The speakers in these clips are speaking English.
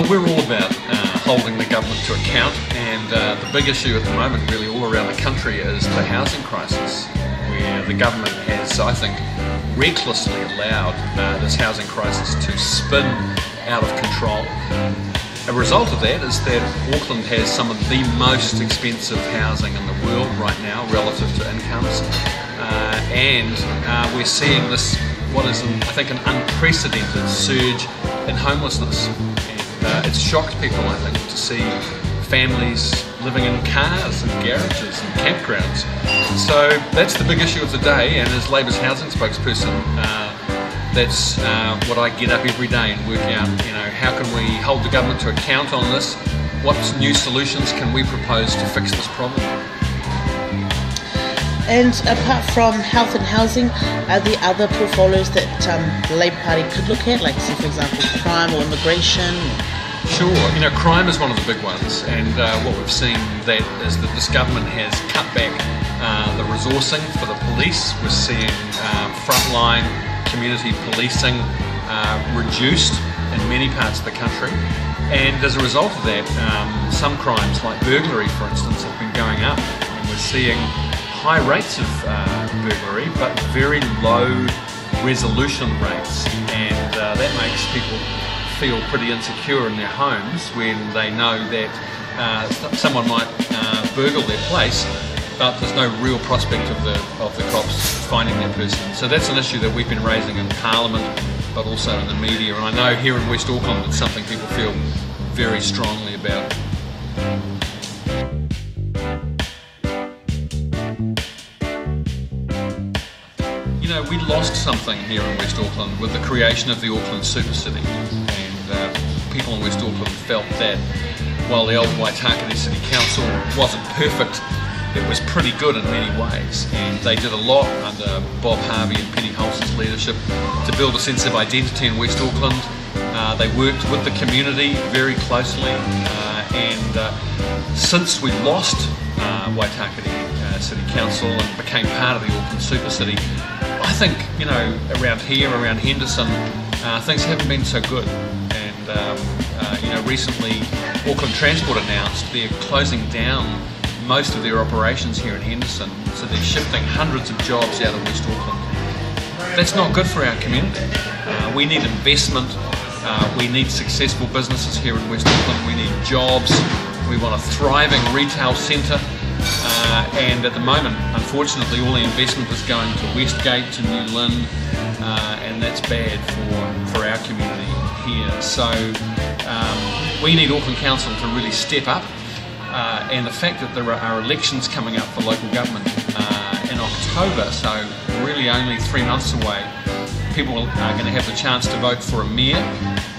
Well, we're all about holding the government to account, and the big issue at the moment really all around the country is the housing crisis, where the government has, I think, recklessly allowed this housing crisis to spin out of control. A result of that is that Auckland has some of the most expensive housing in the world right now relative to incomes, and we're seeing this, what is, I think, an unprecedented surge in homelessness. And it's shocked people, I think, to see families living in cars and garages and campgrounds. So that's the big issue of the day, and as Labour's housing spokesperson, that's what I get up every day and work out, how can we hold the government to account on this? What new solutions can we propose to fix this problem? And apart from health and housing, are there other portfolios that the Labour Party could look at, like, say, for example, crime or immigration? Sure, crime is one of the big ones, and what we've seen is that this government has cut back the resourcing for the police. We're seeing frontline community policing reduced in many parts of the country, and as a result of that, some crimes like burglary, for instance, have been going up, and we're seeing high rates of burglary but very low resolution rates, and that makes people feel pretty insecure in their homes when they know that someone might burgle their place, but there's no real prospect of the cops finding that person. So that's an issue that we've been raising in Parliament, but also in the media, and I know here in West Auckland it's something people feel very strongly about. We lost something here in West Auckland with the creation of the Auckland Super City, and people in West Auckland felt that while the old Waitakere City Council wasn't perfect, it was pretty good in many ways, and they did a lot under Bob Harvey and Penny Hulse's leadership to build a sense of identity in West Auckland. They worked with the community very closely, and since we lost Waitakere City Council and became part of the Auckland Super City, I think, around here, around Henderson, things haven't been so good. And, recently Auckland Transport announced they're closing down most of their operations here in Henderson, so they're shifting hundreds of jobs out of West Auckland. That's not good for our community. We need investment, we need successful businesses here in West Auckland, we need jobs, we want a thriving retail centre. And at the moment, unfortunately, all the investment is going to Westgate, to New Lynn, and that's bad for our community here. So we need Auckland Council to really step up, and the fact that there are elections coming up for local government in October, so really only 3 months away, people are going to have the chance to vote for a mayor,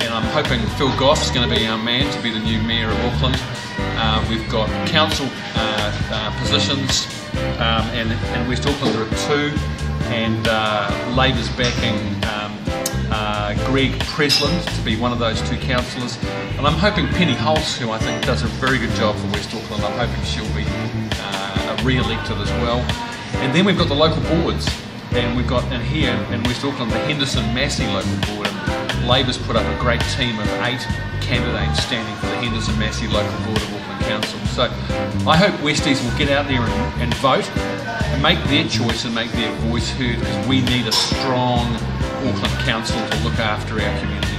and I'm hoping Phil Goff's going to be our man to be the new mayor of Auckland. We've got council positions, and in West Auckland there are 2, and Labour's backing Greg Presland to be one of those 2 councillors, and I'm hoping Penny Hulse, who I think does a very good job for West Auckland, I'm hoping she'll be re-elected as well. And then we've got the local boards, and we've got in here in West Auckland the Henderson Massey local board, and Labour's put up a great team of 8 candidates standing for the Henderson Massey local board of Auckland Council. So I hope Westies will get out there and vote and make their choice and make their voice heard, because we need a strong Auckland Council to look after our community.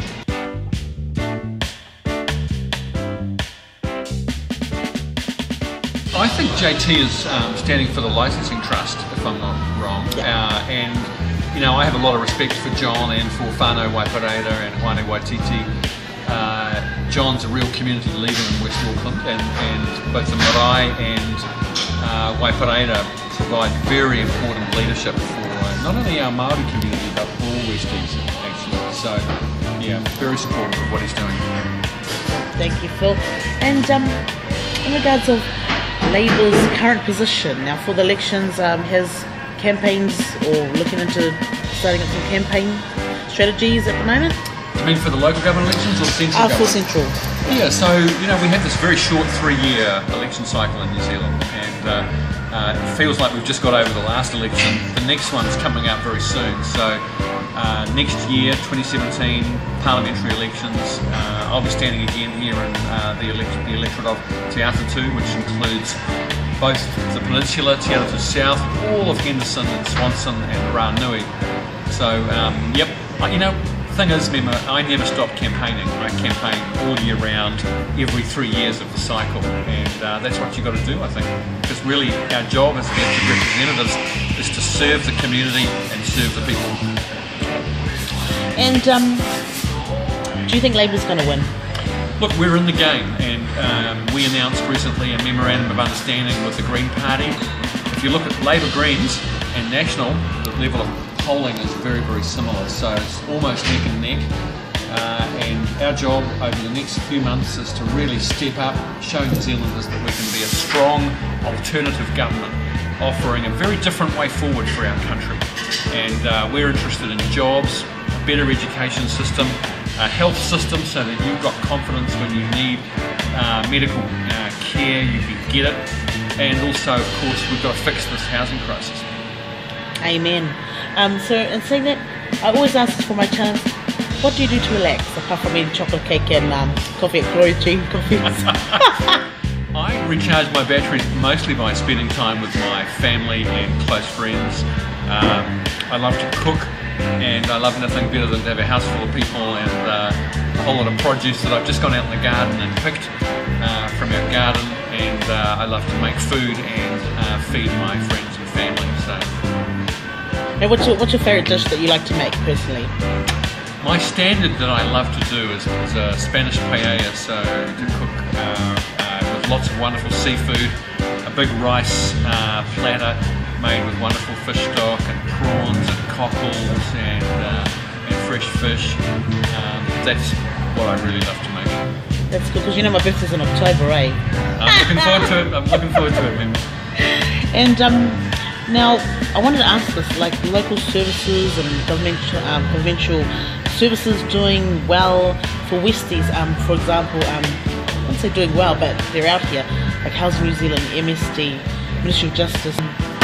I think JT is standing for the licensing trust, if I'm not wrong, and I have a lot of respect for John and for Whānau Waipareira and Hwane Waititi. John's a real community leader in West Auckland, and both the marae and Waipareira provide very important leadership for not only our Māori community but all Westies actually. So yeah, very supportive of what he's doing. Thank you, Phil. And in regards of Labour's current position now for the elections, has campaigns or looking into starting up some campaign strategies at the moment? You mean for the local government elections or central government? For central. Yeah, so we have this very short 3-year election cycle in New Zealand, and It feels like we've just got over the last election. The next one's coming up very soon. So next year, 2017, parliamentary elections, I'll be standing again here in the electorate of Te Aotearoa, which includes both the peninsula, Te Aotearoa South, all of Henderson and Swanson and Ranui. So, yep, you know, thing is, remember, I never stop campaigning. I campaign all year round, every 3 years of the cycle, and that's what you've got to do, I think. Because really, our job as elected representatives is to serve the community and serve the people. And do you think Labour's going to win? Look, we're in the game, and we announced recently a memorandum of understanding with the Green Party. If you look at Labour Greens and National, the level of polling is very, very similar, so it's almost neck and neck. And our job over the next few months is to really step up, show New Zealanders that we can be a strong alternative government, offering a very different way forward for our country. And we're interested in jobs, a better education system, a health system so that you've got confidence when you need medical care, you can get it. And also, of course, we've got to fix this housing crisis. Amen. So, in saying that, I always ask for my chance, what do you do to relax, apart from eating chocolate cake and coffee at Gloria coffee? I recharge my batteries mostly by spending time with my family and close friends. I love to cook, and I love nothing better than to have a house full of people and a whole lot of produce that I've just gone out in the garden and picked from our garden, and I love to make food and feed my friends and family. So. And what's your favourite dish that you like to make personally? My standard that I love to do is a Spanish paella, so to cook with lots of wonderful seafood, a big rice platter made with wonderful fish stock and prawns and cockles and fresh fish. That's what I really love to make. That's good, because you know my birthday's in October, eh? I'm looking forward to it. I'm looking forward to it, remember. And now, I wanted to ask this, like local services and provincial services doing well for Westies, for example, I wouldn't say doing well, but they're out here, like Housing New Zealand, MSD, Ministry of Justice.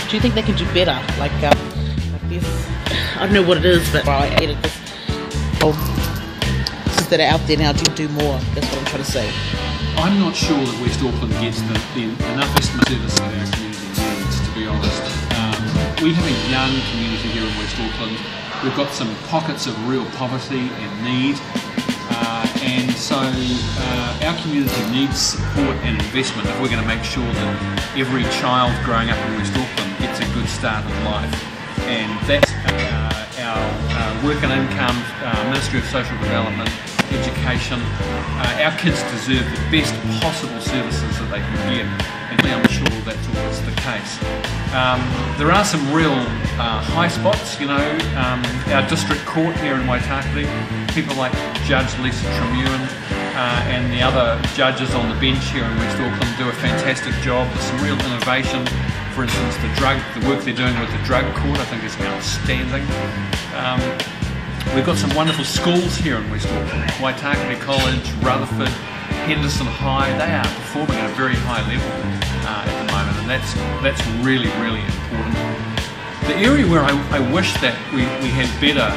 Do you think they can do better? Like this, I don't know what it is, but I edit this. That are out there now do more. That's what I'm trying to say. I'm not sure that West Auckland gets enough estimate service that our community needs, to be honest. We have a young community here in West Auckland. We've got some pockets of real poverty and need, and so our community needs support and investment if we're going to make sure that every child growing up in West Auckland gets a good start in life. And that's our work and income, Ministry of Social Development, education. Our kids deserve the best possible services that they can get, and I'm sure that's always the case. There are some real high spots, you know. Our district court here in Waitakere, people like Judge Lisa Tremewan and the other judges on the bench here in West Auckland do a fantastic job. There's some real innovation. For instance, the work they're doing with the drug court, I think, is outstanding. We've got some wonderful schools here in West Auckland. Waitakere College, Rutherford, Henderson High, they are performing at a very high level at the moment, and that's really, really important. The area where I wish that we had better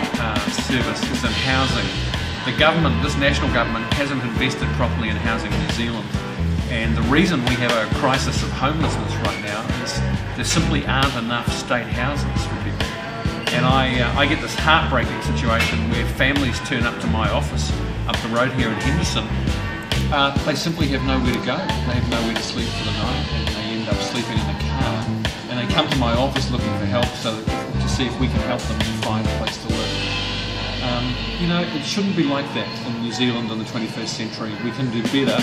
service is in housing. The government, this national government, hasn't invested properly in housing in New Zealand. And the reason we have a crisis of homelessness right now is there simply aren't enough state houses for people. And I get this heartbreaking situation where families turn up to my office up the road here in Henderson. They simply have nowhere to go. They have nowhere to sleep for the night, and they end up sleeping in the car. And they come to my office looking for help to see if we can help them to find a place to live. You know, it shouldn't be like that in New Zealand in the 21st century. We can do better.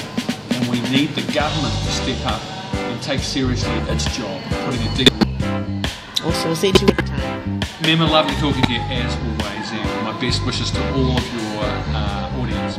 And we need the government to step up and take seriously its job of putting a deep. Also, we'll see you next time. Remember, lovely talking to you as always, and my best wishes to all of your audience.